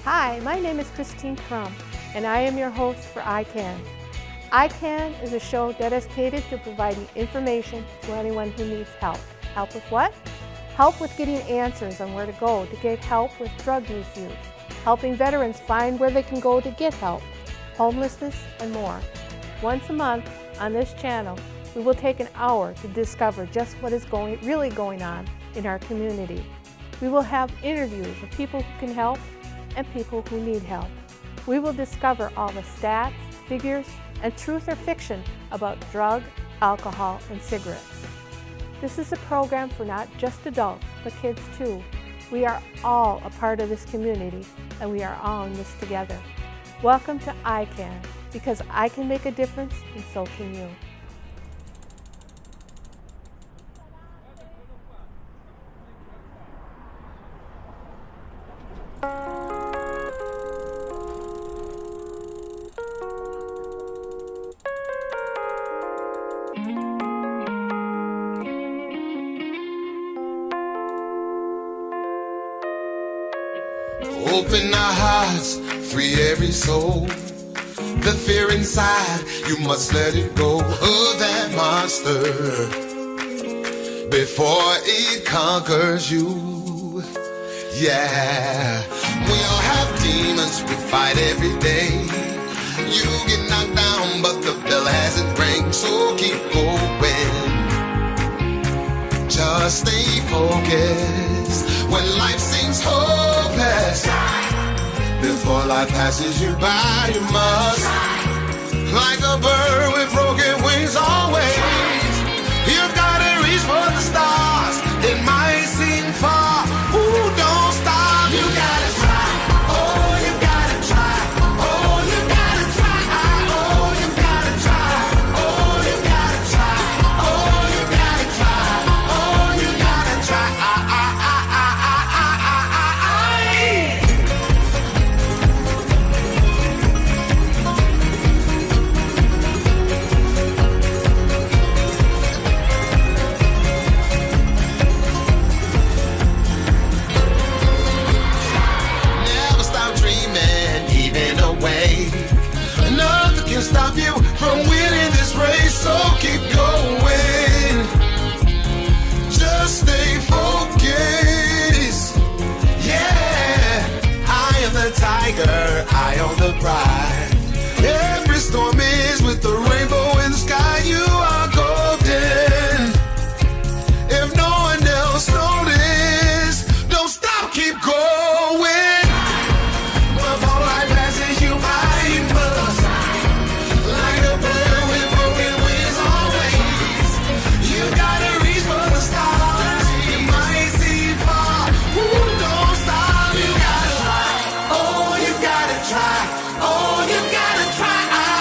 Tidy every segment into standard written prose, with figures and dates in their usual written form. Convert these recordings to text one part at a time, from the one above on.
Hi, my name is Christine Crum, and I am your host for ICAN. ICAN is a show dedicated to providing information to anyone who needs help. Help with what? Help with getting answers on where to go to get help with drug misuse, helping veterans find where they can go to get help, homelessness, and more. Once a month on this channel, we will take an hour to discover just what is really going on in our community. We will have interviews of people who can help and people who need help. We will discover all the stats, figures, and truth or fiction about drug, alcohol, and cigarettes. This is a program for not just adults, but kids too. We are all a part of this community, and we are all in this together. Welcome to ICAN, because I can make a difference, and so can you. Open our hearts, free every soul. The fear inside, you must let it go. Oh, that monster, before it conquers you. Yeah, we all have demons, we fight every day. You get knocked down, but the bell hasn't rang, so keep going. Just stay focused when life seems hopeless. Before life passes you by, you must, like a bird with broken wings always. You've gotta reach for the stars. It might seem far. Ooh, don't stop. You gotta try. Oh, you gotta try. Oh, you gotta try. Oh, you gotta try. Oh, you gotta try. Oh, you gotta try. Oh, you gotta try. Nothing can stop you from winning this race, so keep going. Just stay focused. Yeah, I am the tiger, I own the prize. Every storm is with the rainbow in the sky. You are golden. If no one else notices, don't stop, keep going. Before life passes you by, you must, like a bird with broken wings always. You gotta reach for the stars. It might seem far. Ooh, don't stop. You gotta try. Oh, you gotta try. Oh, you gotta try.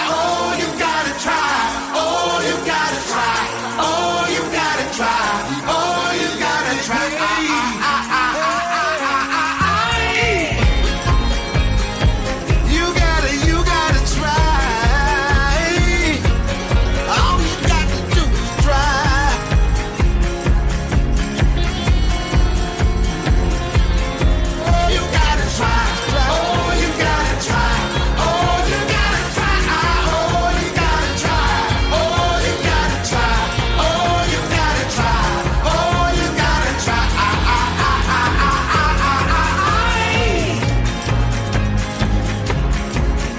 Oh, you gotta try. Oh, you gotta try. Oh, you gotta try. Oh, you gotta try. You gotta try. All you got to do is try. Oh, you gotta try. Oh, you gotta try. Oh, you gotta try. Oh, you gotta try. Oh, you gotta try. Oh, you gotta try. Oh, you gotta try.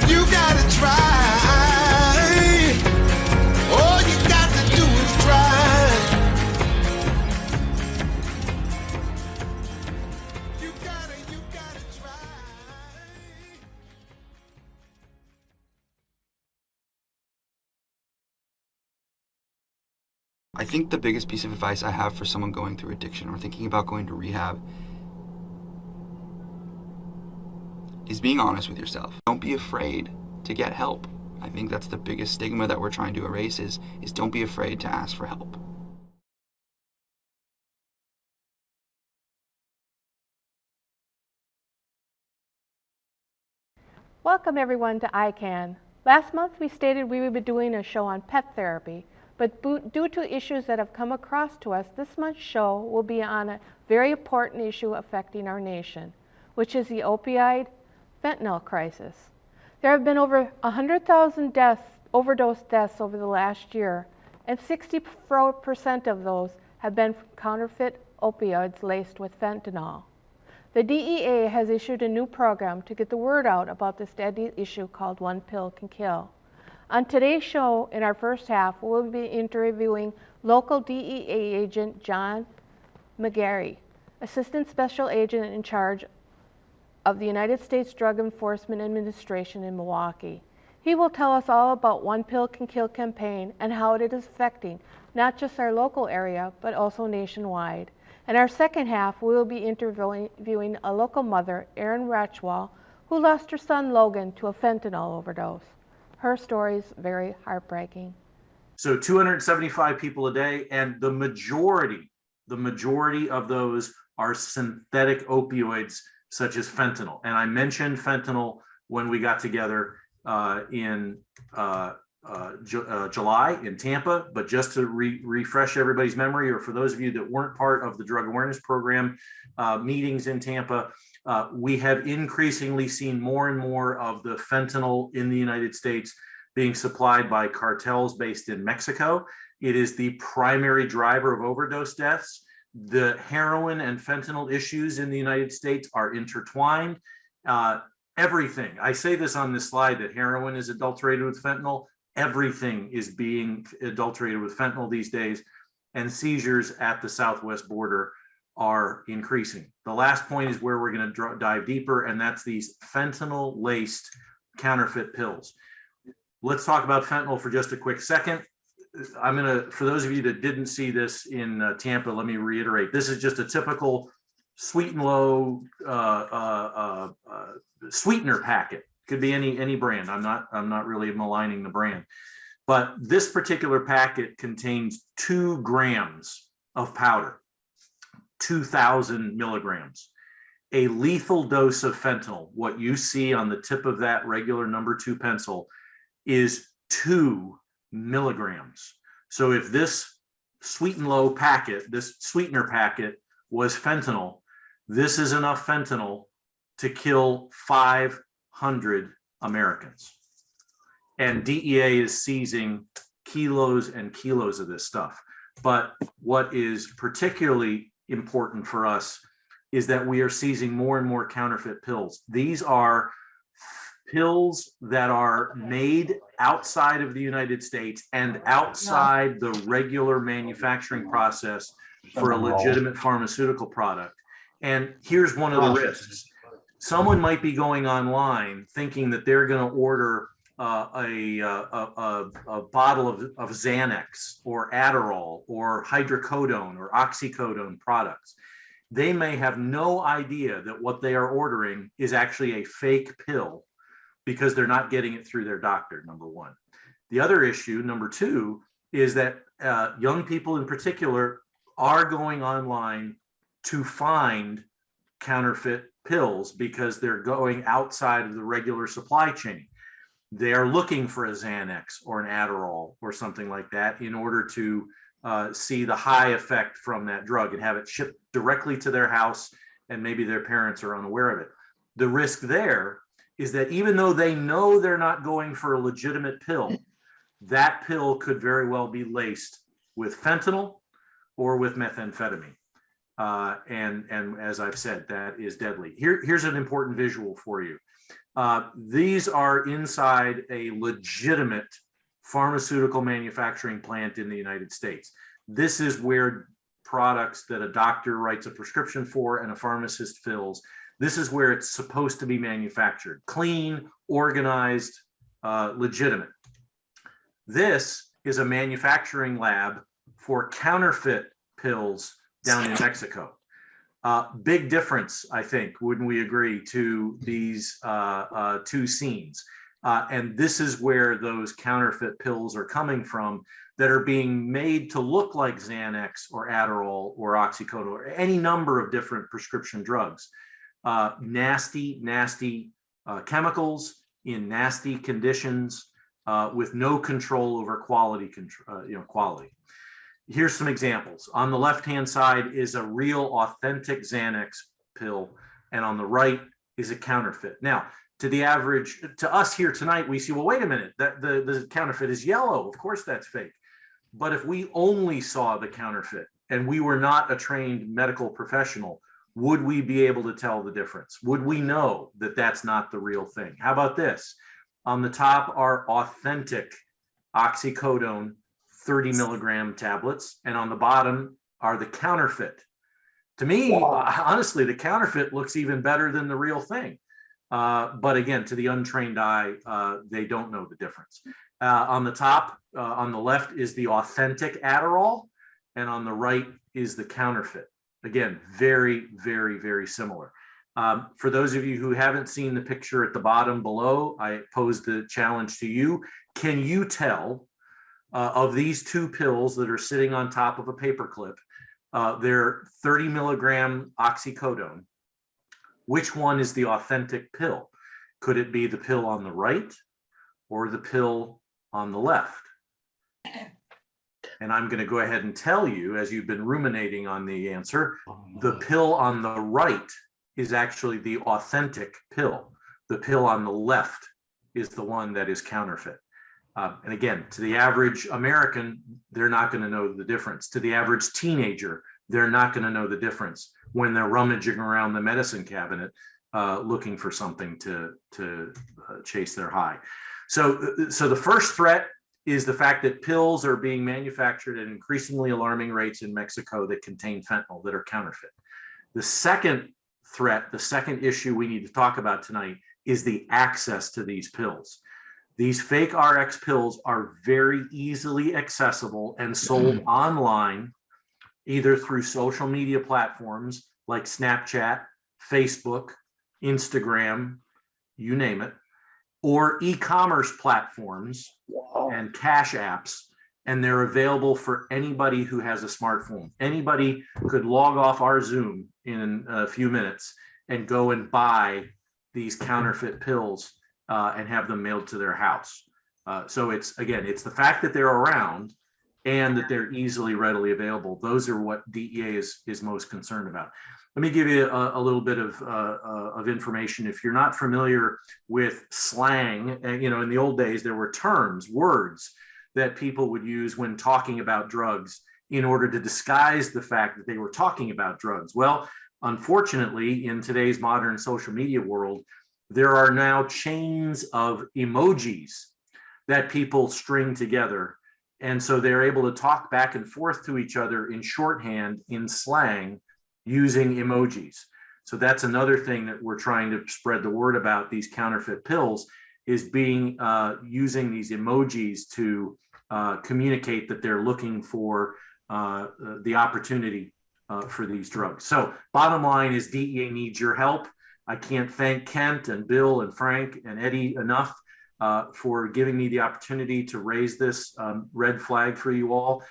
You gotta try. All you got to do is try. You gotta try. I think the biggest piece of advice I have for someone going through addiction or thinking about going to rehab is being honest with yourself. Don't be afraid to get help. I think that's the biggest stigma that we're trying to erase is don't be afraid to ask for help. Welcome everyone to ICAN. Last month we stated we would be doing a show on pet therapy, but due to issues that have come across to us, this month's show will be on a very important issue affecting our nation, which is the opioid fentanyl crisis. There have been over 100,000 overdose deaths over the last year, and 64% of those have been from counterfeit opioids laced with fentanyl. The DEA has issued a new program to get the word out about this deadly issue called One Pill Can Kill. On today's show, in our first half, we'll be interviewing local DEA agent John Mcgarrett, Assistant Special Agent in charge of the United States Drug Enforcement Administration in Milwaukee. He will tell us all about One Pill Can Kill campaign and how it is affecting not just our local area, but also nationwide. In our second half, we will be interviewing a local mother, Erin Ratchwell, who lost her son Logan to a fentanyl overdose. Her story is very heartbreaking. So 275 people a day, and the majority of those are synthetic opioids such as fentanyl. And I mentioned fentanyl when we got together in July in Tampa, but just to refresh everybody's memory, or for those of you that weren't part of the drug awareness program meetings in Tampa, we have increasingly seen more and more of the fentanyl in the United States being supplied by cartels based in Mexico. It is the primary driver of overdose deaths. The heroin and fentanyl issues in the United States are intertwined. Everything, I say this on this slide, that heroin is adulterated with fentanyl. Everything is being adulterated with fentanyl these days, and seizures at the southwest border are increasing. The last point is where we're going to dive deeper, and that's these fentanyl-laced counterfeit pills. Let's talk about fentanyl for just a quick second. For those of you that didn't see this in Tampa, let me reiterate. This is just a typical sweet and low sweetener packet. Could be any brand. I'm not really maligning the brand, but this particular packet contains 2 grams of powder, 2,000 milligrams, a lethal dose of fentanyl. What you see on the tip of that regular number 2 pencil is 2 milligrams. So if this sweet and low packet, this sweetener packet was fentanyl, this is enough fentanyl to kill 500 Americans. And DEA is seizing kilos and kilos of this stuff. But what is particularly important for us is that we are seizing more and more counterfeit pills. These are pills that are made outside of the United States and outside the regular manufacturing process for a legitimate pharmaceutical product. And here's one of the risks. Someone might be going online thinking that they're going to order a bottle of Xanax or Adderall or hydrocodone or oxycodone products. They may have no idea that what they are ordering is actually a fake pill, because they're not getting it through their doctor, number one. The other issue, number two, is that young people in particular are going online to find counterfeit pills because they're going outside of the regular supply chain. They are looking for a Xanax or an Adderall or something like that in order to see the high effect from that drug and have it shipped directly to their house, and maybe their parents are unaware of it. The risk there is that even though they know they're not going for a legitimate pill, that pill could very well be laced with fentanyl or with methamphetamine. And as I've said, that is deadly. Here's an important visual for you. These are inside a legitimate pharmaceutical manufacturing plant in the United States. This is where products that a doctor writes a prescription for and a pharmacist fills, this is where it's supposed to be manufactured. Clean, organized, legitimate. This is a manufacturing lab for counterfeit pills down in Mexico. Big difference, I think, wouldn't we agree, to these two scenes? And this is where those counterfeit pills are coming from that are being made to look like Xanax or Adderall or oxycodone or any number of different prescription drugs. Nasty chemicals in nasty conditions with no control over quality. Here's some examples. On the left-hand side is a real authentic Xanax pill, and on the right is a counterfeit. Now, to the average, to us here tonight, we see, well, wait a minute, that the counterfeit is yellow. Of course that's fake. But if we only saw the counterfeit and we were not a trained medical professional, would we be able to tell the difference? Would we know that that's not the real thing? How about this? On the top are authentic oxycodone 30 milligram tablets, and on the bottom are the counterfeit. To me, honestly, the counterfeit looks even better than the real thing. But again, to the untrained eye, they don't know the difference. On the top, on the left is the authentic Adderall, and on the right is the counterfeit. Again, very, very, very similar. For those of you who haven't seen the picture at the bottom below, I pose the challenge to you. Can you tell of these two pills that are sitting on top of a paperclip, they're 30 milligram oxycodone, which one is the authentic pill? Could it be the pill on the right or the pill on the left? And I'm going to go ahead and tell you, as you've been ruminating on the answer, the pill on the right is actually the authentic pill. The pill on the left is the one that is counterfeit. And again, to the average American, they're not going to know the difference. To the average teenager, they're not going to know the difference when they're rummaging around the medicine cabinet looking for something to chase their high. So the first threat is the fact that pills are being manufactured at increasingly alarming rates in Mexico that contain fentanyl, that are counterfeit. The second threat, the second issue we need to talk about tonight is the access to these pills. These fake RX pills are very easily accessible and sold online, either through social media platforms like Snapchat, Facebook, Instagram, you name it, or e-commerce platforms and cash apps, and they're available for anybody who has a smartphone. Anybody could log off our Zoom in a few minutes and go and buy these counterfeit pills and have them mailed to their house. So it's the fact that they're around and that they're easily readily available. Those are what DEA is most concerned about. Let me give you a little bit of information. If you're not familiar with slang, and in the old days, there were terms, words that people would use when talking about drugs in order to disguise the fact that they were talking about drugs. Well, unfortunately, in today's modern social media world, there are now chains of emojis that people string together. And so they're able to talk back and forth to each other in shorthand, in slang, using emojis. So that's another thing that we're trying to spread the word about these counterfeit pills, is using these emojis to communicate that they're looking for the opportunity for these drugs. So bottom line is DEA needs your help. I can't thank Kent and Bill and Frank and Eddie enough for giving me the opportunity to raise this red flag for you all.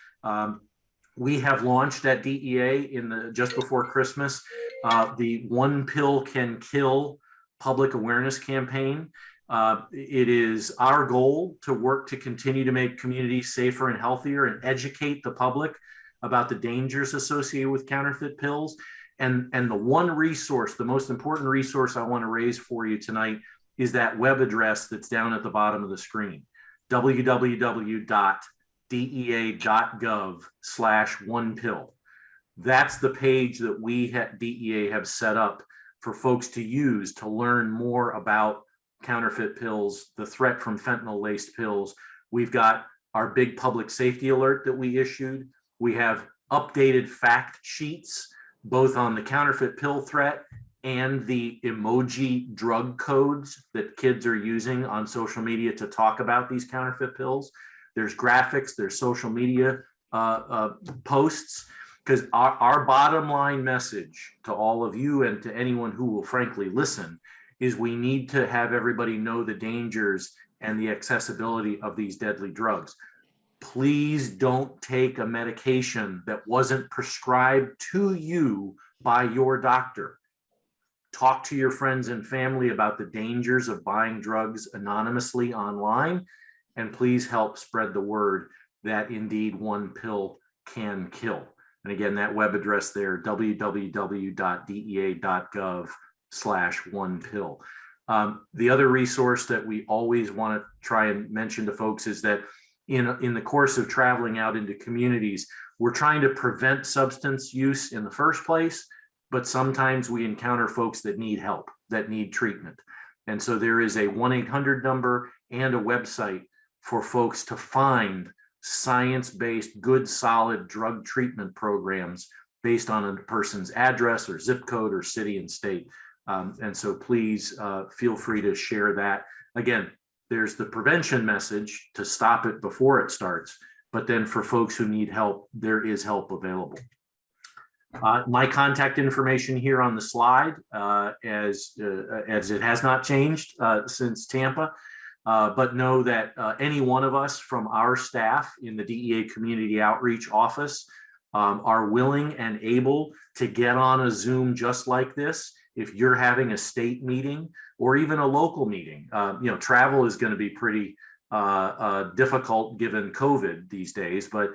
We have launched at DEA just before Christmas the One Pill Can Kill public awareness campaign. It is our goal to work to continue to make communities safer and healthier and educate the public about the dangers associated with counterfeit pills. And the one resource, the most important resource I want to raise for you tonight is that web address that's down at the bottom of the screen, www.dea.gov/onepill. That's the page that we at DEA have set up for folks to use to learn more about counterfeit pills, the threat from fentanyl-laced pills. We've got our big public safety alert that we issued. We have updated fact sheets, both on the counterfeit pill threat and the emoji drug codes that kids are using on social media to talk about these counterfeit pills. There's graphics, there's social media posts, because our bottom line message to all of you and to anyone who will frankly listen is we need to have everybody know the dangers and the accessibility of these deadly drugs. Please don't take a medication that wasn't prescribed to you by your doctor. Talk to your friends and family about the dangers of buying drugs anonymously online, and please help spread the word that indeed one pill can kill. And again, that web address there, www.dea.gov/onepill. The other resource that we always want to try and mention to folks is that in the course of traveling out into communities, we're trying to prevent substance use in the first place, but sometimes we encounter folks that need help, that need treatment. And so there is a 1-800 number and a website for folks to find science-based, good, solid drug treatment programs based on a person's address or zip code or city and state. And so please feel free to share that. Again, there's the prevention message to stop it before it starts, but then for folks who need help, there is help available. My contact information here on the slide, as it has not changed since Tampa, but know that any one of us from our staff in the DEA Community Outreach Office are willing and able to get on a Zoom just like this. If you're having a state meeting or even a local meeting, travel is going to be pretty difficult given COVID these days, but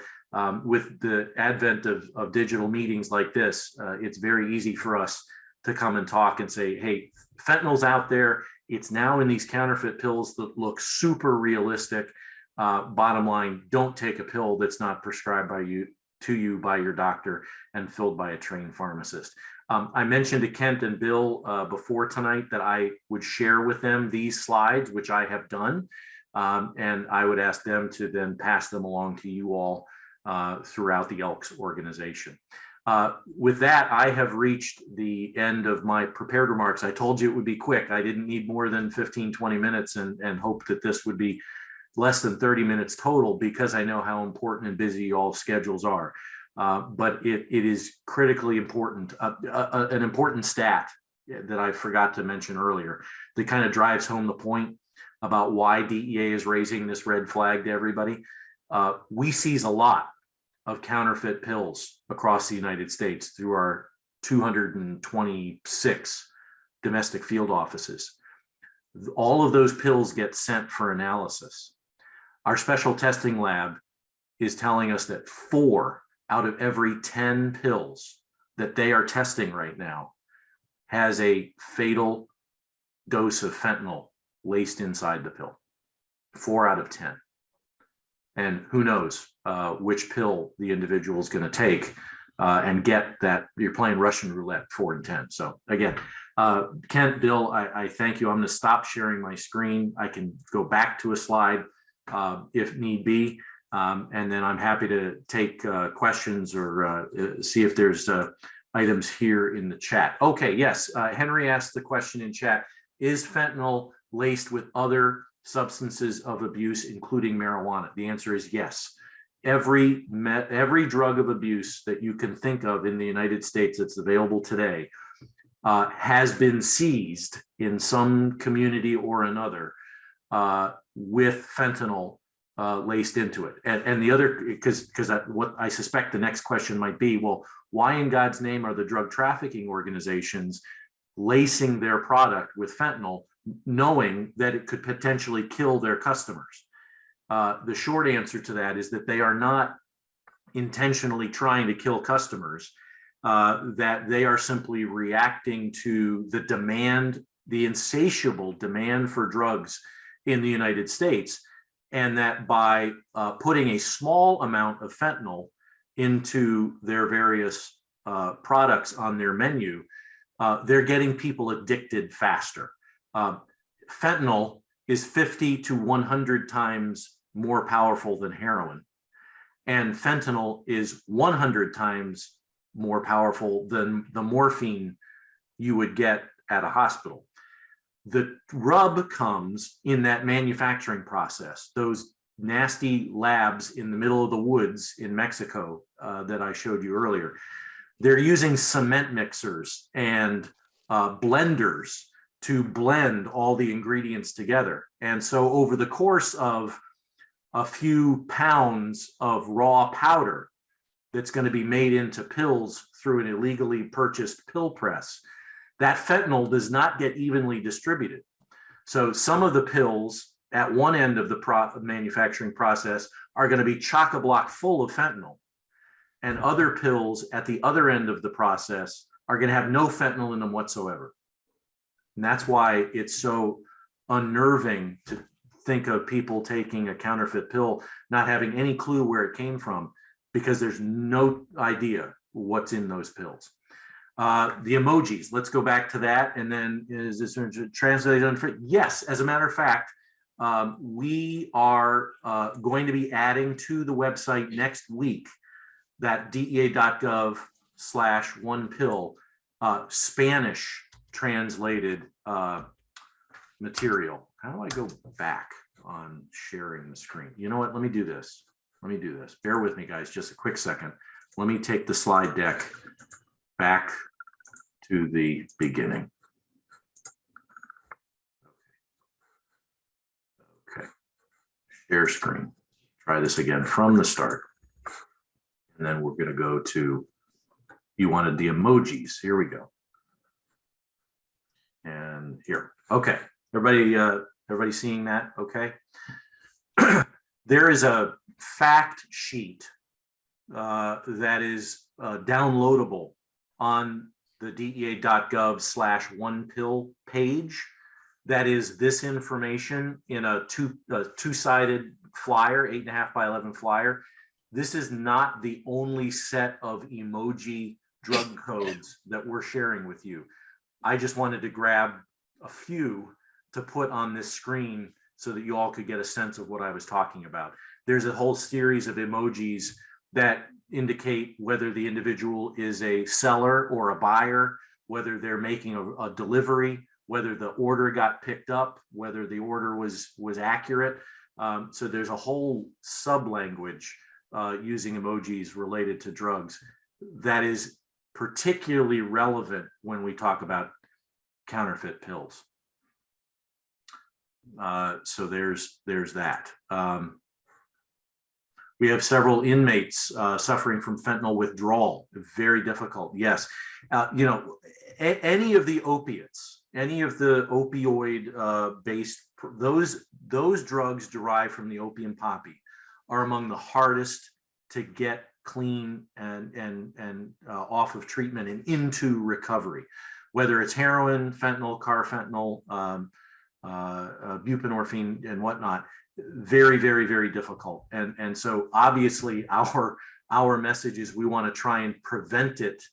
with the advent of digital meetings like this, it's very easy for us to come and talk and say, hey, fentanyl's out there. It's now in these counterfeit pills that look super realistic. Bottom line, don't take a pill that's not prescribed to you by your doctor and filled by a trained pharmacist. I mentioned to Kent and Bill before tonight that I would share with them these slides, which I have done. And I would ask them to then pass them along to you all throughout the Elks organization. With that, I have reached the end of my prepared remarks. I told you it would be quick. I didn't need more than 15, 20 minutes and hope that this would be less than 30 minutes total because I know how important and busy all schedules are. But it is critically important, an important stat that I forgot to mention earlier that kind of drives home the point about why DEA is raising this red flag to everybody. We seize a lot of counterfeit pills across the United States through our 226 domestic field offices. All of those pills get sent for analysis. Our special testing lab is telling us that 4 out of every 10 pills that they are testing right now has a fatal dose of fentanyl laced inside the pill. 4 out of 10. And who knows which pill the individual is going to take and get that. You're playing Russian roulette 4 and 10. So again, Kent, Bill, I thank you. I'm going to stop sharing my screen. I can go back to a slide if need be. And then I'm happy to take questions or see if there's items here in the chat. Okay, yes, Henry asked the question in chat, is fentanyl laced with other substances of abuse, including marijuana? The answer is yes. Every drug of abuse that you can think of in the United States that's available today has been seized in some community or another with fentanyl laced into it. And the other, because what I suspect the next question might be, well, why in God's name are the drug trafficking organizations lacing their product with fentanyl, knowing that it could potentially kill their customers? The short answer to that is that they are not intentionally trying to kill customers, that they are simply reacting to the demand, the insatiable demand for drugs in the United States, and that by putting a small amount of fentanyl into their various products on their menu, they're getting people addicted faster. Fentanyl is 50 to 100 times more powerful than heroin, and fentanyl is 100 times more powerful than the morphine you would get at a hospital. The rub comes in that manufacturing process, those nasty labs in the middle of the woods in Mexico that I showed you earlier. They're using cement mixers and blenders to blend all the ingredients together. And so over the course of a few pounds of raw powder that's going to be made into pills through an illegally purchased pill press, that fentanyl does not get evenly distributed. So some of the pills at one end of the manufacturing process are going to be chock-a-block full of fentanyl, and other pills at the other end of the process are going to have no fentanyl in them whatsoever. And that's why it's so unnerving to think of people taking a counterfeit pill, not having any clue where it came from, because there's no idea what's in those pills. The emojis, let's go back to that. And then is this translated? Yes, as a matter of fact, we are going to be adding to the website next week that DEA.gov/1pill Spanish translated material. How do I go back on sharing the screen? You know what? Let me do this. Bear with me, guys, just a quick second. Let me take the slide deck back to the beginning. Okay. Share screen. Try this again from the start. And then we're going to go to, you wanted the emojis. Here we go. And here. Okay. Everybody seeing that? Okay. There is a fact sheet that is downloadable on the DEA.gov/1pill page. That is this information in a two-sided flyer, 8.5 by 11 flyer. This is not the only set of emoji drug codes that we're sharing with you. I just wanted to grab a few to put on this screen so that you all could get a sense of what I was talking about. There's a whole series of emojis that indicate whether the individual is a seller or a buyer, whether they're making a delivery, whether the order got picked up, whether the order was accurate. So there's a whole sub-language using emojis related to drugs that is particularly relevant when we talk about counterfeit pills. So there's that. We have several inmates suffering from fentanyl withdrawal. Very difficult. Yes, any of the opiates, any of the opioid based those drugs derived from the opium poppy are among the hardest to get clean and off of treatment and into recovery. Whether it's heroin, fentanyl, carfentanil, buprenorphine, and whatnot. Very, very, very difficult. And so obviously our message is we want to try and prevent it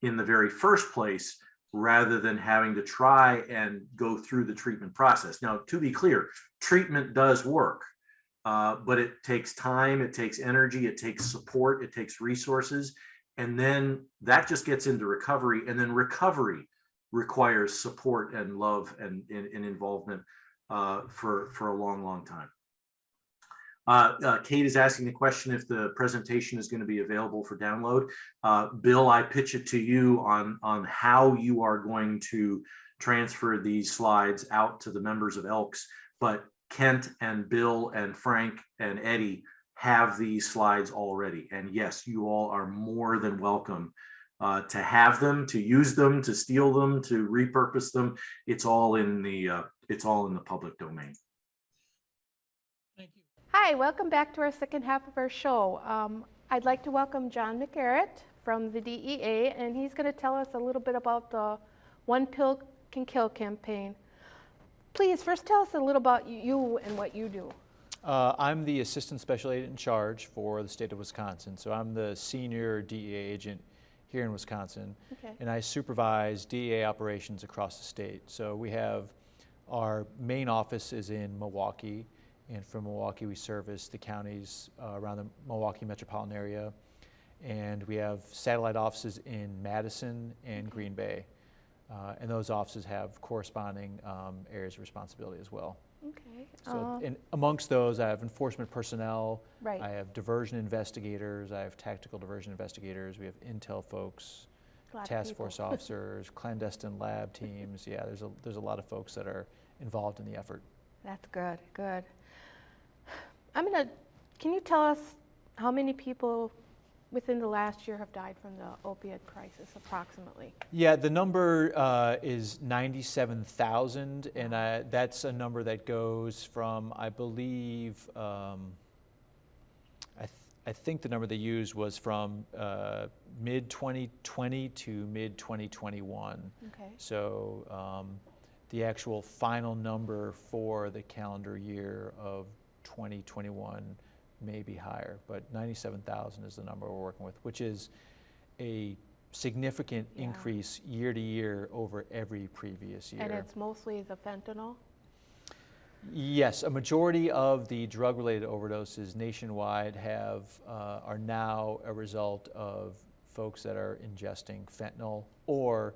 in the very first place rather than having to try and go through the treatment process. Now, to be clear, treatment does work, but it takes time, it takes energy, it takes support, it takes resources. And then that just gets into recovery, and then recovery requires support and love and involvement for a long, long time. Kate is asking the question if the presentation is going to be available for download. Bill, I pitch it to you on how you are going to transfer these slides out to the members of Elks, but Kent and Bill and Frank and Eddie have these slides already. And yes, you all are more than welcome to have them, to use them, to steal them, to repurpose them. It's all in the public domain. Hi, welcome back to our second half of our show. I'd like to welcome John Mcgarrett from the DEA, and he's going to tell us a little bit about the One Pill Can Kill campaign. Please, first tell us a little about you and what you do. I'm the Assistant Special Agent in charge for the state of Wisconsin, so I'm the senior DEA agent here in Wisconsin, okay. And I supervise DEA operations across the state. So we have our main office is in Milwaukee. And from Milwaukee, we service the counties around the Milwaukee metropolitan area. And we have satellite offices in Madison and Green Bay. And those offices have corresponding areas of responsibility as well. Okay. So and amongst those, I have enforcement personnel. Right. I have diversion investigators. I have tactical diversion investigators. We have intel folks, task force officers, clandestine lab teams. Yeah, there's a lot of folks that are involved in the effort. That's good, good. Can you tell us how many people within the last year have died from the opiate crisis, approximately? Yeah, the number is 97,000, and that's a number that goes from, I believe, I think the number they used was from mid-2020 to mid-2021. Okay. So the actual final number for the calendar year of 2021 may be higher, but 97,000 is the number we're working with, which is a significant increase year to year over every previous year. And it's mostly the fentanyl? Yes, a majority of the drug-related overdoses nationwide are now a result of folks that are ingesting fentanyl or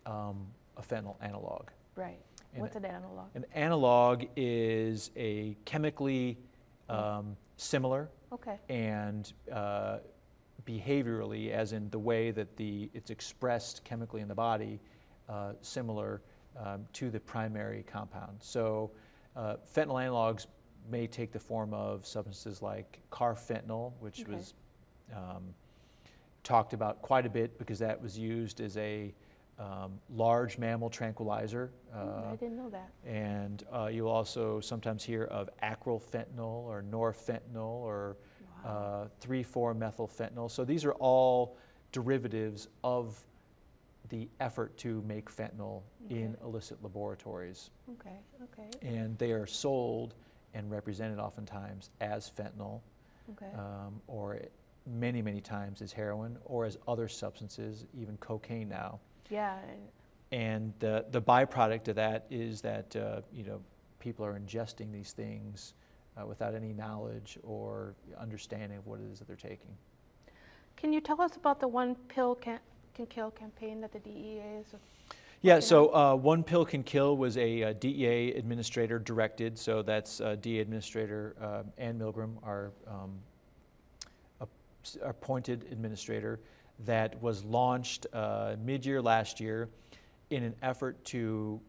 a fentanyl analog. Right. What's an analog? An analog is a chemically similar and behaviorally, as in the way that it's expressed chemically in the body, similar to the primary compound. So fentanyl analogs may take the form of substances like carfentanil, which was talked about quite a bit because that was used as a large mammal tranquilizer. I didn't know that. And you'll also sometimes hear of acrylfentanyl or norfentanyl or 3,4-methylfentanyl. So these are all derivatives of the effort to make fentanyl in illicit laboratories. And they are sold and represented oftentimes as fentanyl, or many, many times as heroin or as other substances, even cocaine now. Yeah. And the byproduct of that is that people are ingesting these things without any knowledge or understanding of what it is that they're taking. Can you tell us about the One Pill Can Kill campaign that the DEA is? Yeah, so One Pill Can Kill was a DEA administrator directed, so that's DEA Administrator Ann Milgram, our appointed administrator, that was launched mid-year last year in an effort to,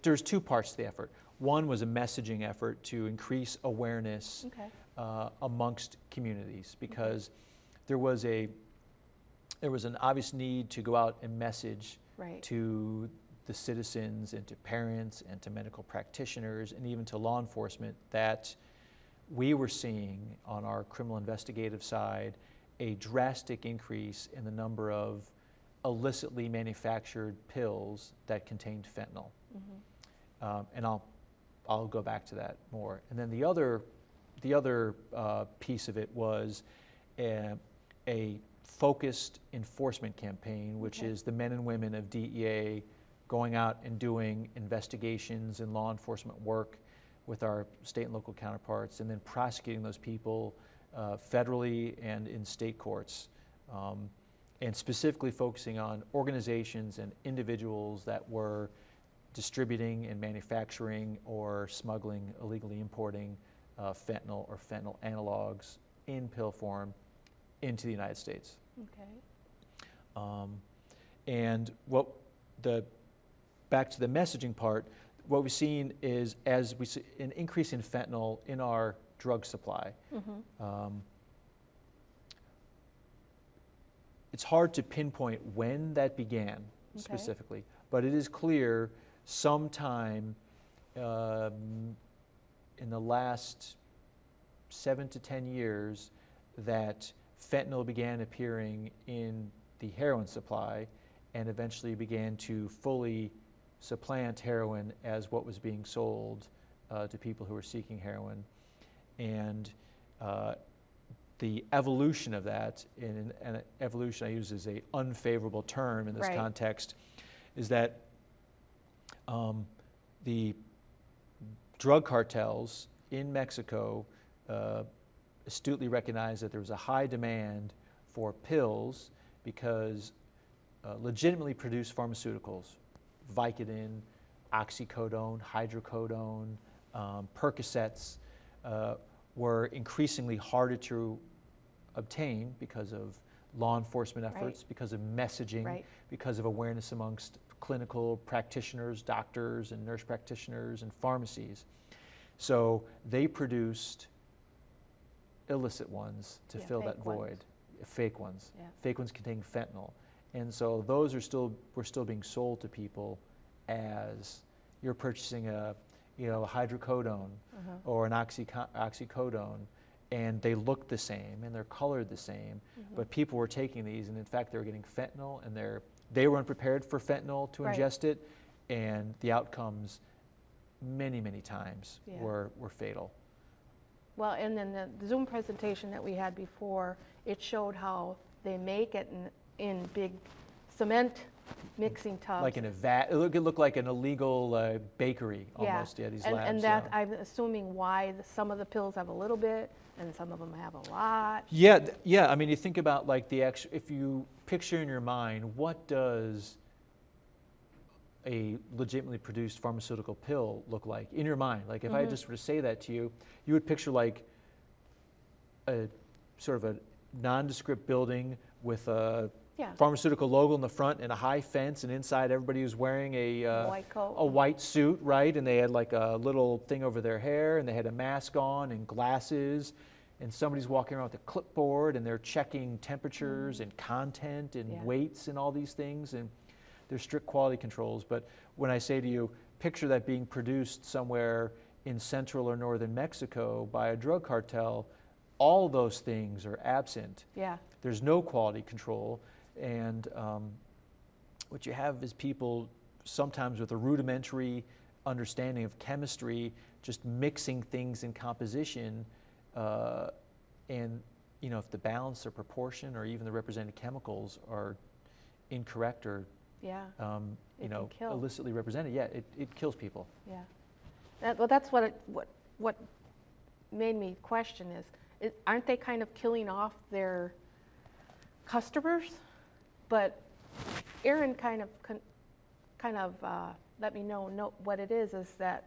there's two parts to the effort. One was a messaging effort to increase awareness amongst communities, because there was an obvious need to go out and message to the citizens and to parents and to medical practitioners and even to law enforcement that we were seeing on our criminal investigative side a drastic increase in the number of illicitly manufactured pills that contained fentanyl. And I'll go back to that more. And then the other piece of it was a focused enforcement campaign, which is the men and women of DEA going out and doing investigations and law enforcement work with our state and local counterparts, and then prosecuting those people federally and in state courts, and specifically focusing on organizations and individuals that were distributing and manufacturing or smuggling, illegally importing fentanyl or fentanyl analogs in pill form into the United States. And back to the messaging part, what we've seen is as we see an increase in fentanyl in our drug supply, it's hard to pinpoint when that began specifically, but it is clear sometime in the last 7 to 10 years that fentanyl began appearing in the heroin supply and eventually began to fully supplant heroin as what was being sold to people who were seeking heroin. And the evolution of that, and evolution I use as an unfavorable term in this context, is that the drug cartels in Mexico astutely recognized that there was a high demand for pills because legitimately produced pharmaceuticals, Vicodin, oxycodone, hydrocodone, Percocets, were increasingly harder to obtain because of law enforcement efforts, because of messaging, because of awareness amongst clinical practitioners, doctors and nurse practitioners and pharmacies. So they produced illicit ones to fill that void, fake ones containing fentanyl. And so those were still being sold to people as you're purchasing a hydrocodone or an oxycodone, and they look the same and they're colored the same, but people were taking these, and in fact they were getting fentanyl, and they were unprepared for fentanyl to ingest it, and the outcomes many, many times were fatal. Well, and then the Zoom presentation that we had before, it showed how they make it in big cement mixing tubs. Like in a vat, it looked like an illegal bakery almost. Yeah, these labs. And that, I'm assuming why some of the pills have a little bit and some of them have a lot. Yeah, yeah. I mean, you think about like the actual, if you picture in your mind, what does a legitimately produced pharmaceutical pill look like in your mind? Like if I just were to say that to you, you would picture like a sort of a nondescript building with a pharmaceutical logo in the front and a high fence, and inside everybody was wearing a white coat, a white suit, right? And they had like a little thing over their hair, and they had a mask on and glasses, and somebody's walking around with a clipboard, and they're checking temperatures and content and weights and all these things, and there's strict quality controls. But when I say to you, picture that being produced somewhere in central or northern Mexico by a drug cartel, all those things are absent. Yeah. There's no quality control, and what you have is people sometimes with a rudimentary understanding of chemistry just mixing things in composition, and you know, if the balance or proportion or even the represented chemicals are incorrect or you know, illicitly represented, it kills people. Yeah. Well, that's what made me question is aren't they kind of killing off their customers? But Aaron kind of let me know what it is that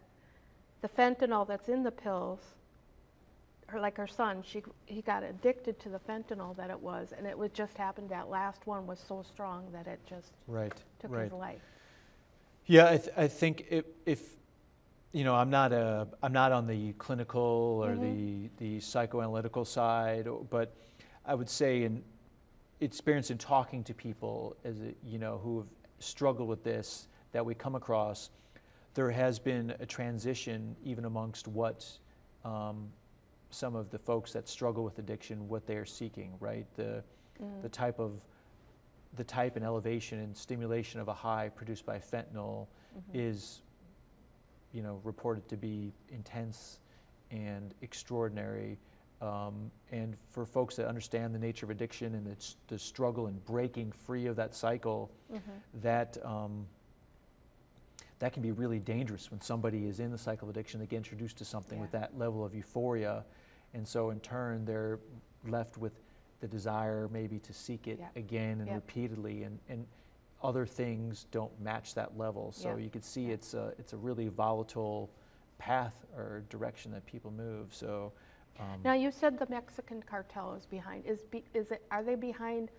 the fentanyl that's in the pills, like her son, he got addicted to the fentanyl that it was, and it would just happen that last one was so strong that it just took his life. Yeah, I think if you know, I'm not on the clinical or the psychoanalytical side, but I would say in experience in talking to people you know, who have struggled with this that we come across, there has been a transition even amongst what some of the folks that struggle with addiction, what they are seeking, right? The type and elevation and stimulation of a high produced by fentanyl is, you know, reported to be intense and extraordinary. And for folks that understand the nature of addiction and the struggle in breaking free of that cycle, that can be really dangerous when somebody is in the cycle of addiction. They get introduced to something with that level of euphoria, and so in turn they're left with the desire maybe to seek it again and repeatedly, and other things don't match that level. So you could see it's a really volatile path or direction that people move. So. Now you said the Mexican cartel is behind. Are they behind?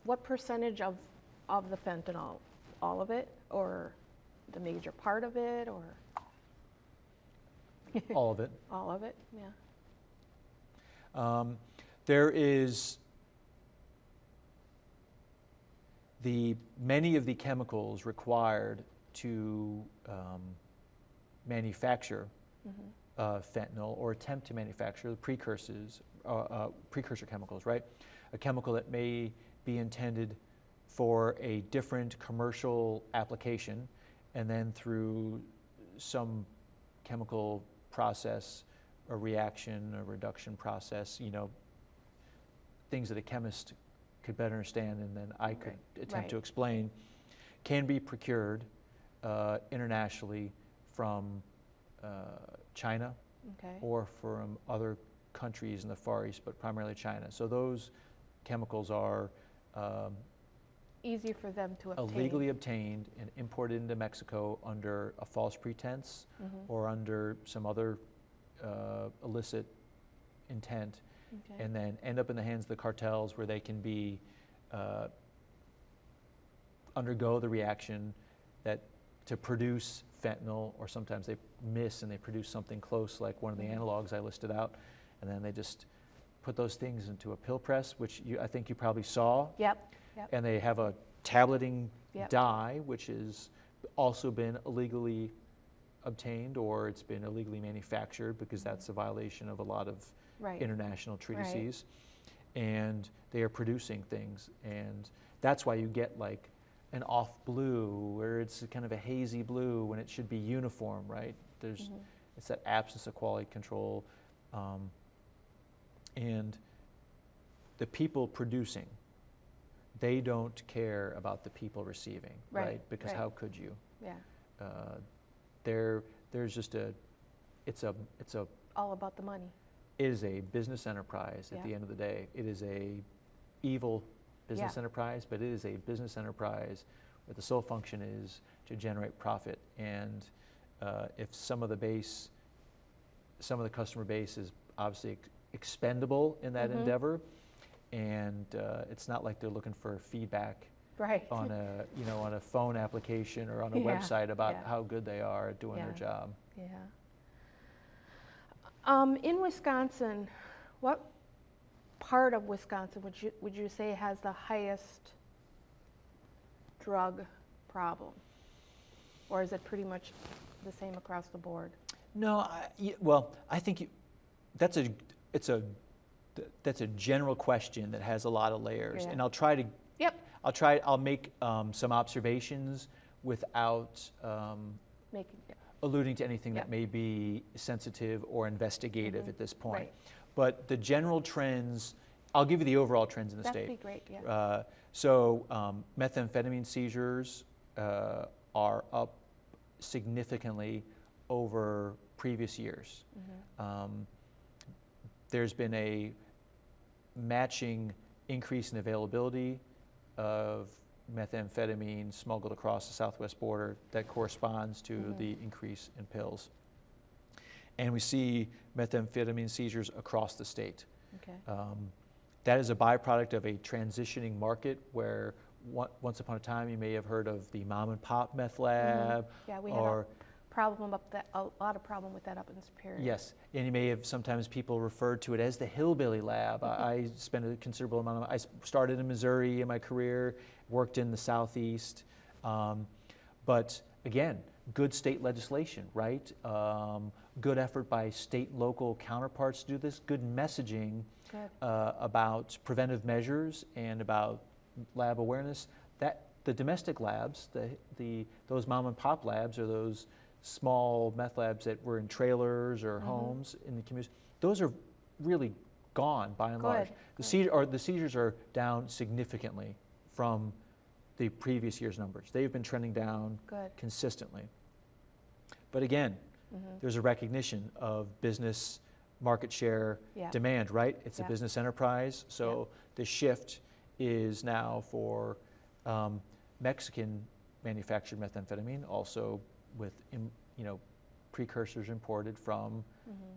What percentage of the fentanyl? All of it, or the major part of it, or? All of it. All of it. Yeah. There is many of the chemicals required to manufacture fentanyl or attempt to manufacture the precursor chemicals, right? A chemical that may be intended for a different commercial application, and then through some chemical process, a reaction, a reduction process, you know, things that a chemist could better understand and then I could attempt to explain, can be procured internationally from China or from other countries in the Far East, but primarily China. So those chemicals are easier for them to obtain. Illegally obtained and imported into Mexico under a false pretense or under some other illicit intent, and then end up in the hands of the cartels where they can be undergo the reaction that to produce fentanyl, or sometimes they miss and they produce something close like one of the analogs I listed out, and then they just put those things into a pill press, which I think you probably saw. Yep. And they have a tableting dye, which has also been illegally obtained, or it's been illegally manufactured, because that's a violation of a lot of international treaties. And they are producing things, and that's why you get like an off blue, or it's kind of a hazy blue when it should be uniform, right? There's it's that absence of quality control, and the people producing, they don't care about the people receiving, right? Because how could you? Yeah. There's just it's a All about the money. it is a business enterprise at the end of the day. It is a evil business enterprise, but it is a business enterprise where the sole function is to generate profit. And if some of the customer base is obviously expendable in that endeavor, and it's not like they're looking for feedback on a phone application or on a website about how good they are at doing their job. Yeah. In Wisconsin, what part of Wisconsin would you say has the highest drug problem, or is it pretty much the same across the board? No, I think that's a general question that has a lot of layers, and I'll try to. I'll make some observations without alluding to anything that may be sensitive or investigative at this point. Right. But the general trends, I'll give you the overall trends in the state. That'd be great, yeah. So methamphetamine seizures are up significantly over previous years. There's been a matching increase in availability of methamphetamine smuggled across the southwest border that corresponds to the increase in pills. And we see methamphetamine seizures across the state. Okay. That is a byproduct of a transitioning market where once upon a time you may have heard of the mom and pop meth lab. Yeah, we had a lot of problem with that up in Superior. Yes, and you may have sometimes people referred to it as the hillbilly lab. I spent a considerable amount of, I started in Missouri in my career, worked in the Southeast, but again, good state legislation, right? Good effort by state and local counterparts to do this, good messaging about preventive measures and about lab awareness. That the domestic labs, those mom and pop labs, or those small meth labs that were in trailers or homes in the community, those are really gone by and large. The seizures are down significantly from the previous year's numbers. They've been trending down consistently. But again, there's a recognition of business market share demand, right? It's a business enterprise, so the shift is now for Mexican manufactured methamphetamine, also with precursors imported from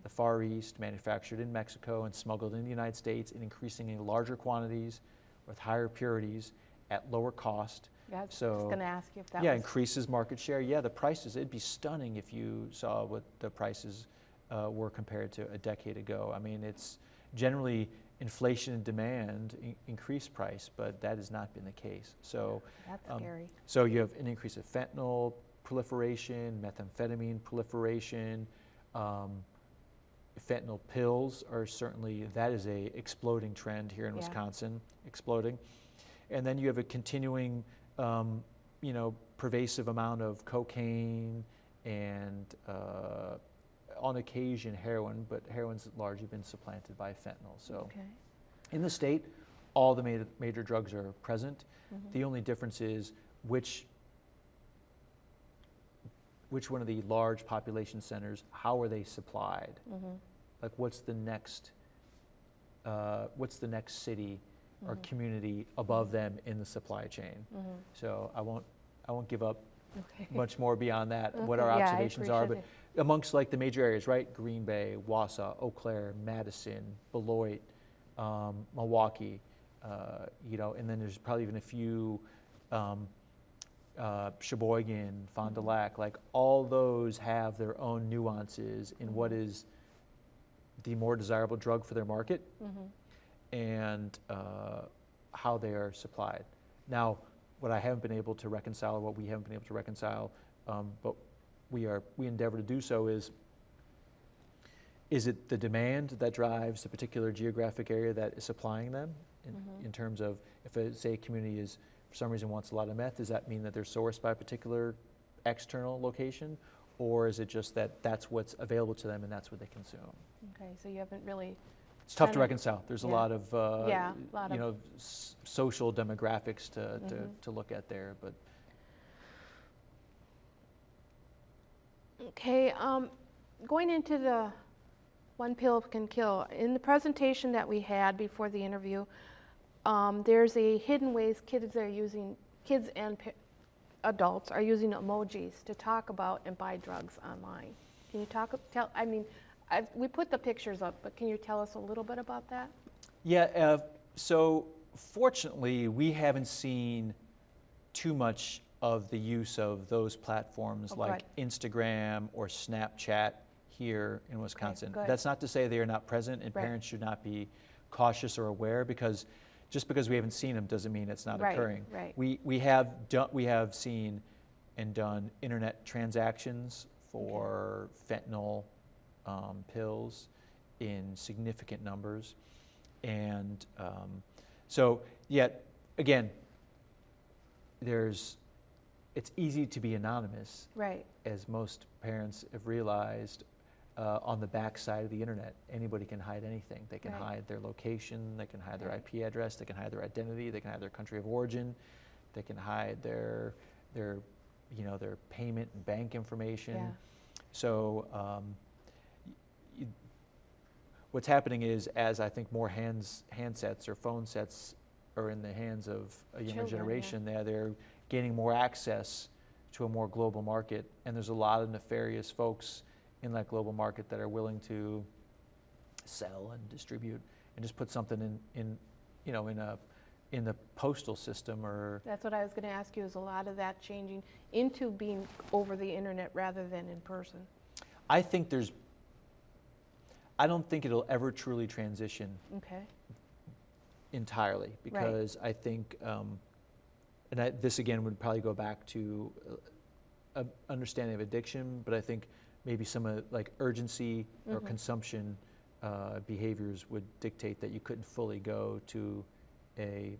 the Far East, manufactured in Mexico and smuggled in the United States in increasingly larger quantities with higher purities at lower cost. Yeah, I was going to ask you if that was... increases market share. Yeah, the prices, it'd be stunning if you saw what the prices were compared to a decade ago. I mean, it's generally inflation and demand increase price, but that has not been the case. So that's scary. So you have an increase of fentanyl proliferation, methamphetamine proliferation, fentanyl pills are certainly, that is a exploding trend here in Wisconsin, exploding. And then you have a continuing, pervasive amount of cocaine and on occasion heroin, but heroin's largely been supplanted by fentanyl. So in the state, all the major drugs are present. The only difference is which one of the large population centers, how are they supplied? Like what's the next city or community above them in the supply chain? So I won't give up much more beyond that, what our observations are, but amongst like the major areas, right? Green Bay, Wausau, Eau Claire, Madison, Beloit, Milwaukee, and then there's probably even a few Sheboygan, Fond du Lac, like all those have their own nuances in what is the more desirable drug for their market and how they are supplied. Now, what I haven't been able to reconcile, or what we haven't been able to reconcile, but we endeavor to do so is it the demand that drives the particular geographic area that is supplying them in terms of if say a community is for some reason wants a lot of meth, does that mean that they're sourced by a particular external location? Or is it just that that's what's available to them and that's what they consume? Okay, so you haven't really. It's tough to Kinda- reconcile. There's a yeah. lot of, Yeah, a lot you of- know, social demographics to look at there, but. Okay, going into the one pill can kill, in the presentation that we had before the interview, there's a hidden ways kids and adults are using emojis to talk about and buy drugs online. Can you we put the pictures up, but can you tell us a little bit about that? Yeah, so fortunately, we haven't seen too much of the use of those platforms Oh, like Instagram or Snapchat here in Wisconsin. good. That's not to say they are not present, and Right. parents should not be cautious or aware, because just because we haven't seen them doesn't mean it's not Right, occurring. right. We have seen and done internet transactions for fentanyl pills in significant numbers, and so yet again, it's easy to be anonymous, Right. as most parents have realized. On the backside of the internet, anybody can hide anything. They can Right. hide their location, they can hide their Right. IP address, they can hide their identity, they can hide their country of origin, they can hide their payment and bank information. Yeah. So what's happening is, as I think more handsets or phone sets are in the hands of a younger Children, generation, they're gaining more access to a more global market, and there's a lot of nefarious folks in that global market that are willing to sell and distribute and just put something in the postal system or. That's what I was going to ask you, is a lot of that changing into being over the internet rather than in person? I don't think it'll ever truly transition Okay. entirely, because I think, this again would probably go back to understanding of addiction, but I think maybe some of like urgency or consumption behaviors would dictate that you couldn't fully go to a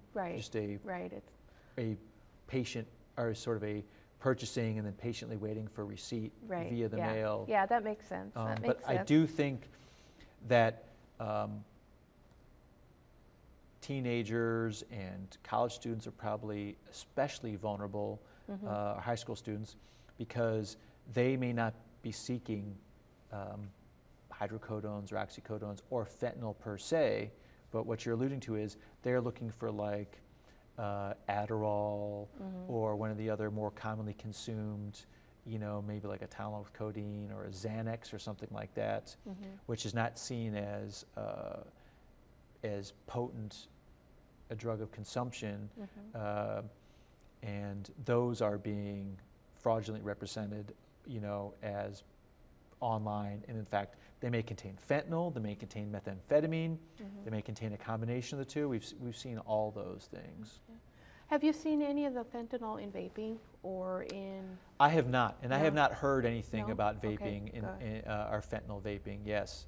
patient, or sort of a purchasing and then patiently waiting for receipt via the mail. Yeah, that makes sense. I do think that teenagers and college students are probably especially vulnerable, high school students, because they may not be seeking hydrocodones or oxycodones or fentanyl per se, but what you're alluding to is they're looking for like Adderall or one of the other more commonly consumed, maybe like a Tylenol with codeine or a Xanax or something like that, which is not seen as potent a drug of consumption, and those are being fraudulently represented, as online, and in fact, they may contain fentanyl, they may contain methamphetamine, they may contain a combination of the two. We've seen all those things. Have you seen any of the fentanyl in vaping or in? I have not, and I have No? not heard anything No? about Okay, vaping good. in our fentanyl vaping. Yes.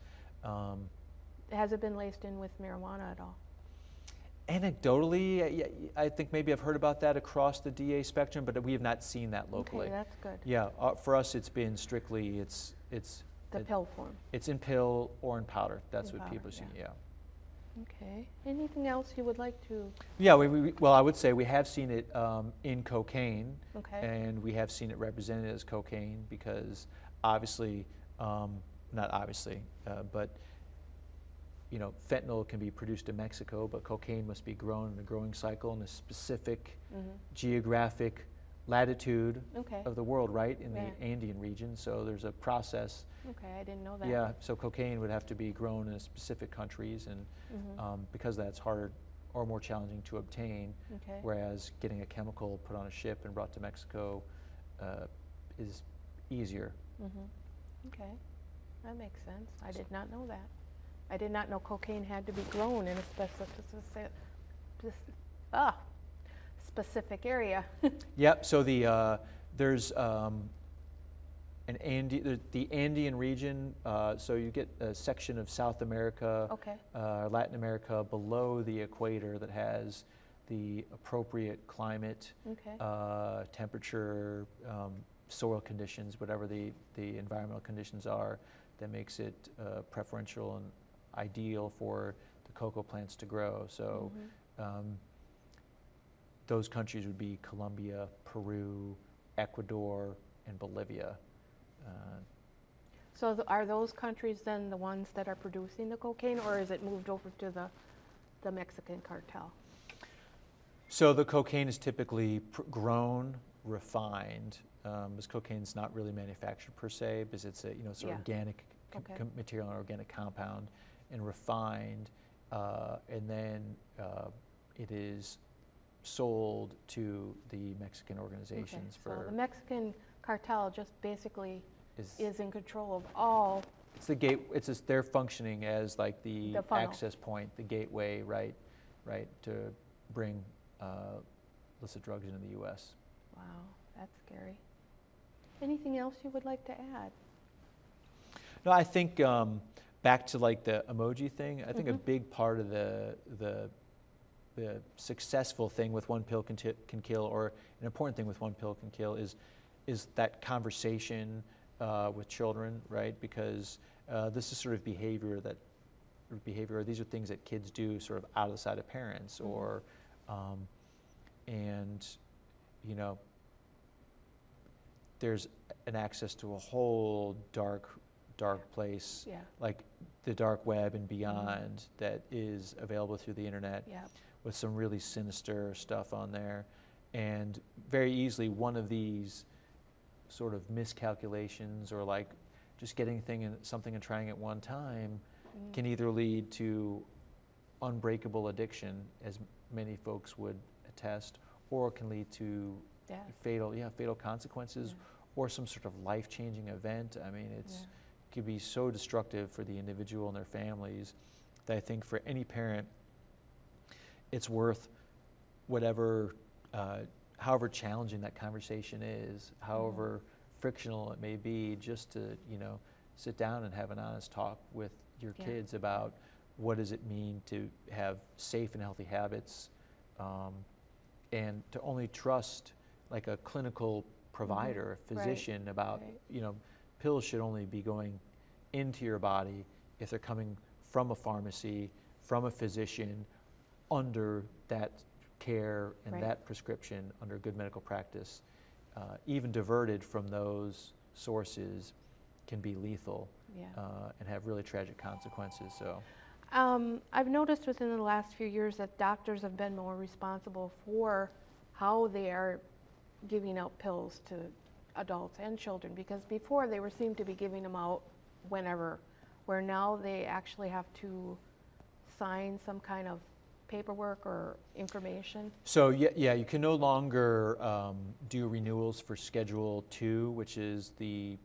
Has it been laced in with marijuana at all? Anecdotally, I think maybe I've heard about that across the DA spectrum, but we have not seen that locally. Okay, that's good. Yeah, for us, it's been strictly The pill form. It's in pill or in powder. That's In what people powder, see. Yeah. Okay. Anything else you would like to? Yeah. Well, I would say we have seen it in cocaine, Okay. and we have seen it represented as cocaine because obviously, not obviously, but fentanyl can be produced in Mexico, but cocaine must be grown in a growing cycle in a specific geographic latitude of the world, right, in the Andean region. So there's a process. Okay, I didn't know that. Yeah, so cocaine would have to be grown in specific countries, and because that's harder or more challenging to obtain, Okay. whereas getting a chemical put on a ship and brought to Mexico is easier. Okay, that makes sense. I did not know that. I did not know cocaine had to be grown in a specific area. Yep. So there's the Andean region. So you get a section of South America, Okay. Latin America below the equator that has the appropriate climate, Okay. temperature, soil conditions, whatever the environmental conditions are, that makes it preferential and ideal for the cocoa plants to grow. So those countries would be Colombia, Peru, Ecuador, and Bolivia. So are those countries then the ones that are producing the cocaine, or is it moved over to the Mexican cartel? So the cocaine is typically grown, refined, because cocaine is not really manufactured per se, because it's it's an organic material, an organic compound, and refined, and then it is sold to the Mexican organizations So the Mexican cartel just basically is in control of all. It's the gate. They're functioning as like the funnel. access point, the gateway, right, to bring illicit drugs into the U.S. Wow, that's scary. Anything else you would like to add? No, I think back to like the emoji thing. I think a big part of the successful thing with one pill can kill, or an important thing with one pill can kill, is that conversation with children, right? Because this is sort of behavior, or these are things that kids do sort of out of the sight of parents, or and there's an access to a whole dark place, like the dark web and beyond, that is available through the internet, with some really sinister stuff on there. And very easily one of these sort of miscalculations, or like just getting something and trying it one time, can either lead to unbreakable addiction, as many folks would attest, or can lead to fatal consequences, or some sort of life-changing event. I mean, it could be so destructive for the individual and their families that I think for any parent, it's worth whatever, however challenging that conversation is, however frictional it may be, just to sit down and have an honest talk with your kids about what does it mean to have safe and healthy habits, and to only trust like a clinical provider, a physician, about pills should only be going into your body if they're coming from a pharmacy, from a physician, under that care and that prescription, under good medical practice. Even diverted from those sources can be lethal, and have really tragic consequences. So I've noticed within the last few years that doctors have been more responsible for how they are giving out pills to adults and children, because before they seemed to be giving them out whenever, where now they actually have to sign some kind of paperwork or information. So you can no longer do renewals for Schedule 2, which is the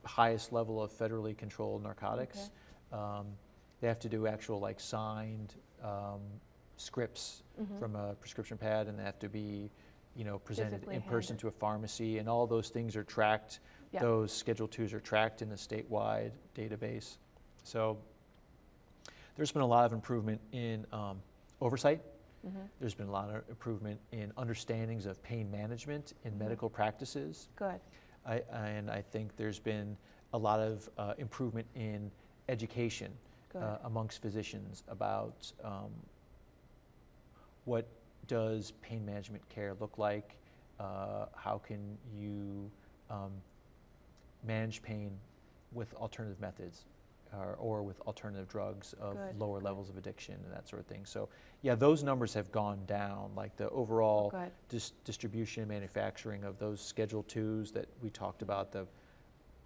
highest level of federally controlled narcotics. They have to do actual like signed scripts from a prescription pad, and they have to be presented Physically in person handed. to a pharmacy, and all those things are tracked. Those Schedule 2s are tracked in the statewide database. So there's been a lot of improvement in oversight. There's been a lot of improvement in understandings of pain management in medical practices. Good. And I think there's been a lot of improvement in education amongst physicians about what does pain management care look like, how can you manage pain with alternative methods, or with alternative drugs of lower levels of addiction and that sort of thing. So those numbers have gone down, like the overall distribution and manufacturing of those Schedule 2s that we talked about, the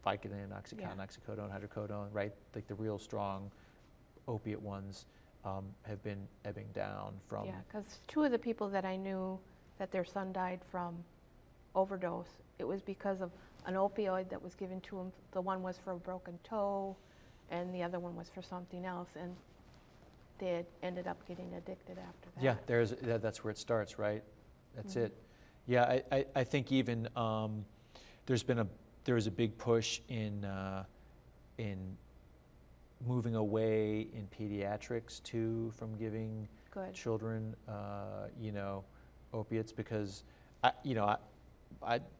Vicodin, Oxycontin, oxycodone, hydrocodone, right? Like the real strong opiate ones have been ebbing down from. Yeah, because two of the people that I knew that their son died from overdose, it was because of an opioid that was given to him. The one was for a broken toe, and the other one was for something else, and they had ended up getting addicted after that. Yeah, that's where it starts, right? That's it. Yeah, I think even there was a big push in moving away in pediatrics too from giving Good. children, you know, opiates, because I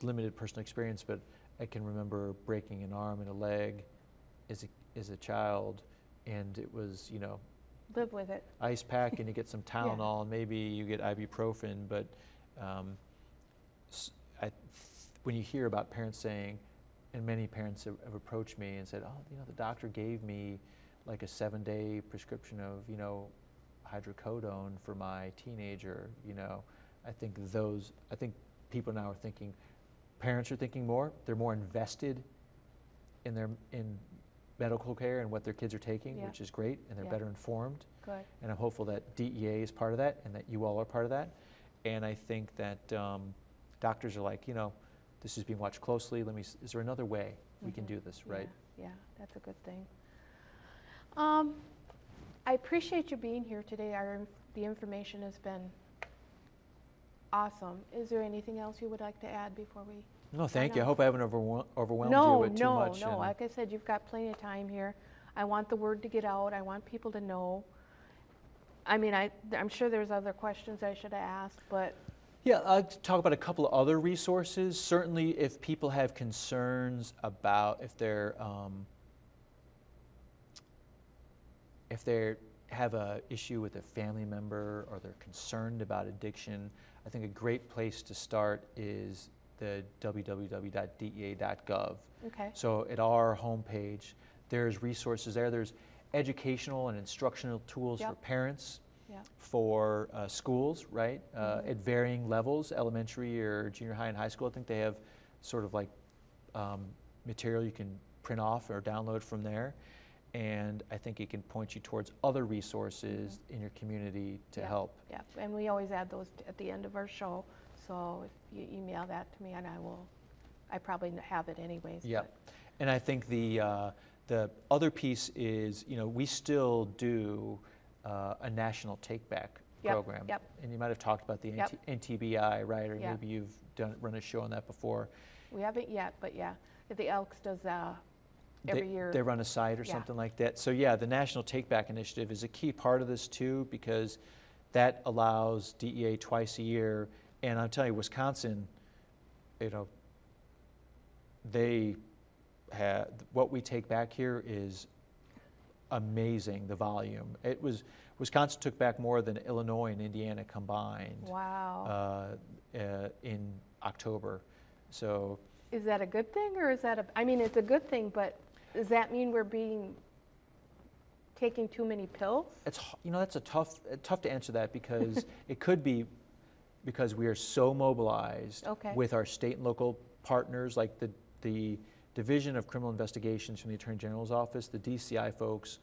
limited personal experience, but I can remember breaking an arm and a leg as a child, and it was, you know, Live with it. ice pack and you get some Tylenol and maybe you get ibuprofen, but when you hear about parents saying, and many parents have approached me and said, oh, you know, the doctor gave me like a 7-day prescription of, you know, hydrocodone for my teenager, you know, I think people now are thinking, parents are thinking more, they're more invested in medical care and what their kids are taking, which is great, and they're better informed. Good. And I'm hopeful that DEA is part of that and that you all are part of that. And I think that doctors are like, you know, this is being watched closely. Is there another way we can do this, right? Yeah, that's a good thing. I appreciate you being here today. The information has been awesome. Is there anything else you would like to add before we? No, thank you. I hope I haven't overwhelmed you with too much. No. Like I said, you've got plenty of time here. I want the word to get out. I want people to know. I mean, I'm sure there's other questions I should have asked, but. Yeah, I'll talk about a couple of other resources. Certainly, if people have concerns about if they have an issue with a family member or they're concerned about addiction, I think a great place to start is the www.dea.gov. Okay. So at our homepage, there's resources there. There's educational and instructional tools for parents, for schools, right? At varying levels, elementary or junior high and high school. I think they have sort of like material you can print off or download from there. And I think it can point you towards other resources in your community to help. Yeah, and we always add those at the end of our show. So if you email that to me, and I probably have it anyways. Yeah, and I think the other piece is, you know, we still do a national take-back program. Yep. And you might have talked about the NTBI, right? Or maybe you've run a show on that before. We haven't yet, but the Elks does every year. They run a site or something like that. So yeah, the National Take Back Initiative is a key part of this too, because that allows DEA twice a year. And I'm telling you, Wisconsin, you know, they have, what we take back here is amazing, the volume. Wisconsin took back more than Illinois and Indiana combined. Wow. In October. So. Is that a good thing, or is that I mean, it's a good thing, but does that mean we're taking too many pills? It's, you know, that's tough to answer that, because it could be because we are so mobilized with our state and local partners, like the Division of Criminal Investigations from the Attorney General's Office. The DCI folks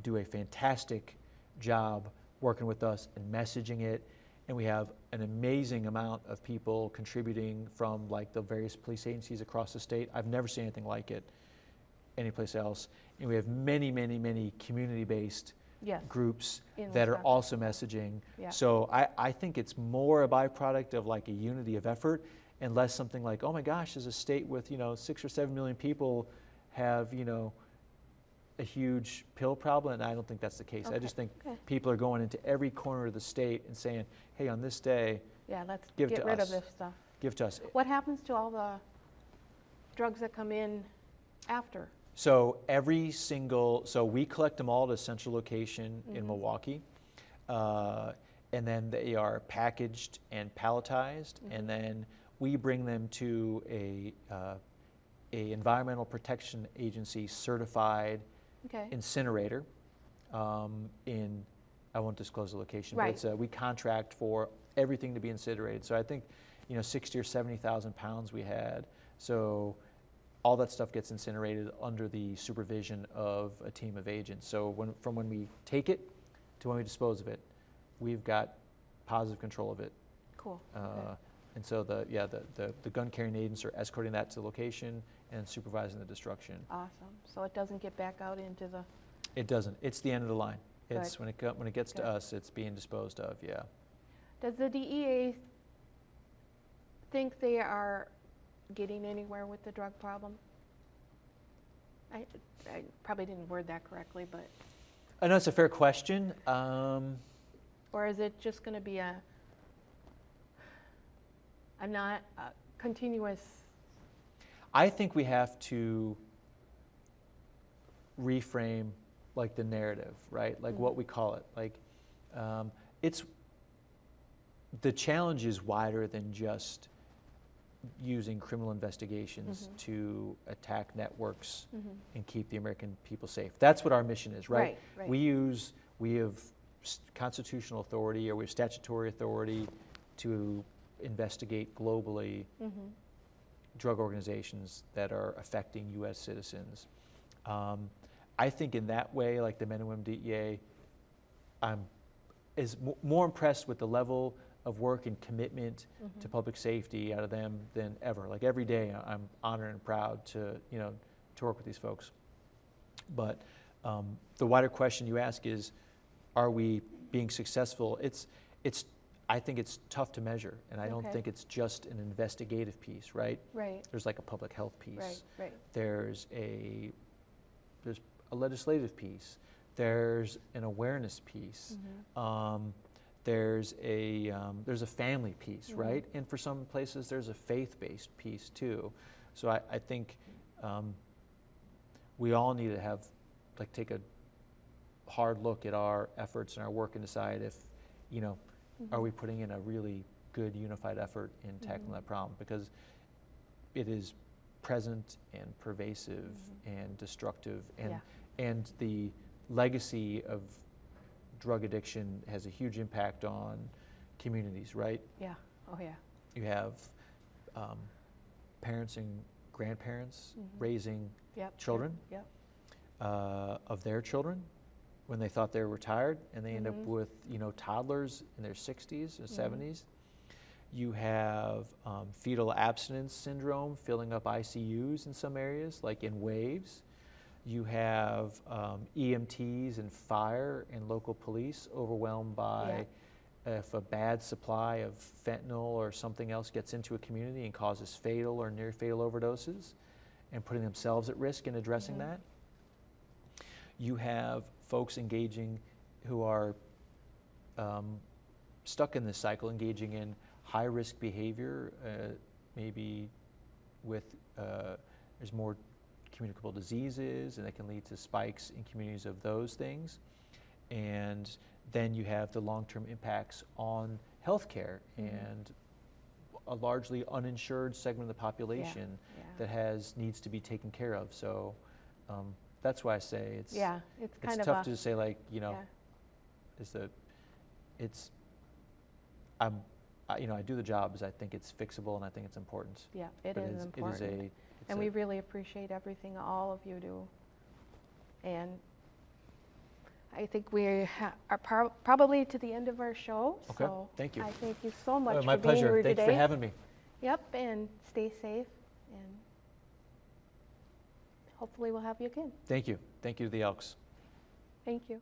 do a fantastic job working with us and messaging it. And we have an amazing amount of people contributing from like the various police agencies across the state. I've never seen anything like it anyplace else. And we have many, many, many community-based groups that are also messaging. Yeah. So I think it's more a byproduct of like a unity of effort, and less something like, oh my gosh, as a state with, you know, 6 or 7 million people have, you know, a huge pill problem, and I don't think that's the case. I just think people are going into every corner of the state and saying, hey, on this day, let's get rid of this stuff. Give to us. What happens to all the drugs that come in after? So so we collect them all at a central location in Milwaukee, and then they are packaged and palletized, and then we bring them to a Environmental Protection Agency certified incinerator I won't disclose the location, but it's we contract for everything to be incinerated. So I think, you know, 60 or 70,000 pounds we had. So all that stuff gets incinerated under the supervision of a team of agents. So from when we take it to when we dispose of it, we've got positive control of it. Cool. And so the gun carrying agents are escorting that to the location and supervising the destruction. Awesome. So it doesn't get back out into the. It doesn't. It's the end of the line. It's when it gets to us, it's being disposed of. Yeah. Does the DEA think they are getting anywhere with the drug problem? I probably didn't word that correctly, but. I know it's a fair question. Or Or is it just going to be a not continuous? I think we have to reframe like the narrative, right? Like what we call it. Like it's, the challenge is wider than just using criminal investigations to attack networks and keep the American people safe. That's what our mission is, right? Right. We have constitutional authority, or we have statutory authority to investigate globally drug organizations that are affecting U.S. citizens. I think in that way, like the men and women DEA, I'm more impressed with the level of work and commitment to public safety out of them than ever. Like every day, I'm honored and proud to to work with these folks. But the wider question you ask is, are we being successful? I think it's tough to measure, and I don't think it's just an investigative piece, right? Right. There's like a public health piece. Right. There's a legislative piece. There's an awareness piece. There's a family piece, right? And for some places, there's a faith-based piece too. So I think we all need to take a hard look at our efforts and our work and decide if, are we putting in a really good unified effort in tackling that problem? Because it is present and pervasive and destructive, and the legacy of drug addiction has a huge impact on communities, right? Yeah. Oh, yeah. You have parents and grandparents raising children of their children when they thought they were retired, and they end up with toddlers in their 60s or 70s. You have fetal abstinence syndrome filling up ICUs in some areas, like in waves. You have EMTs and fire and local police overwhelmed by if a bad supply of fentanyl or something else gets into a community and causes fatal or near fatal overdoses, and putting themselves at risk in addressing that. You have folks engaging who are stuck in this cycle, engaging in high-risk behavior, maybe with there's more communicable diseases, and that can lead to spikes in communities of those things. And then you have the long-term impacts on healthcare and a largely uninsured segment of the population that needs to be taken care of. So that's why I say it's tough to say, like, I do the job because I think it's fixable and I think it's important. Yeah, it is important. And we really appreciate everything all of you do. And I think we are probably to the end of our show. Okay, so thank you. I thank you so much my for being pleasure. here Thank today. you for having me. Yep, and stay safe, and hopefully we'll have you again. Thank you. Thank you to the Elks. Thank you.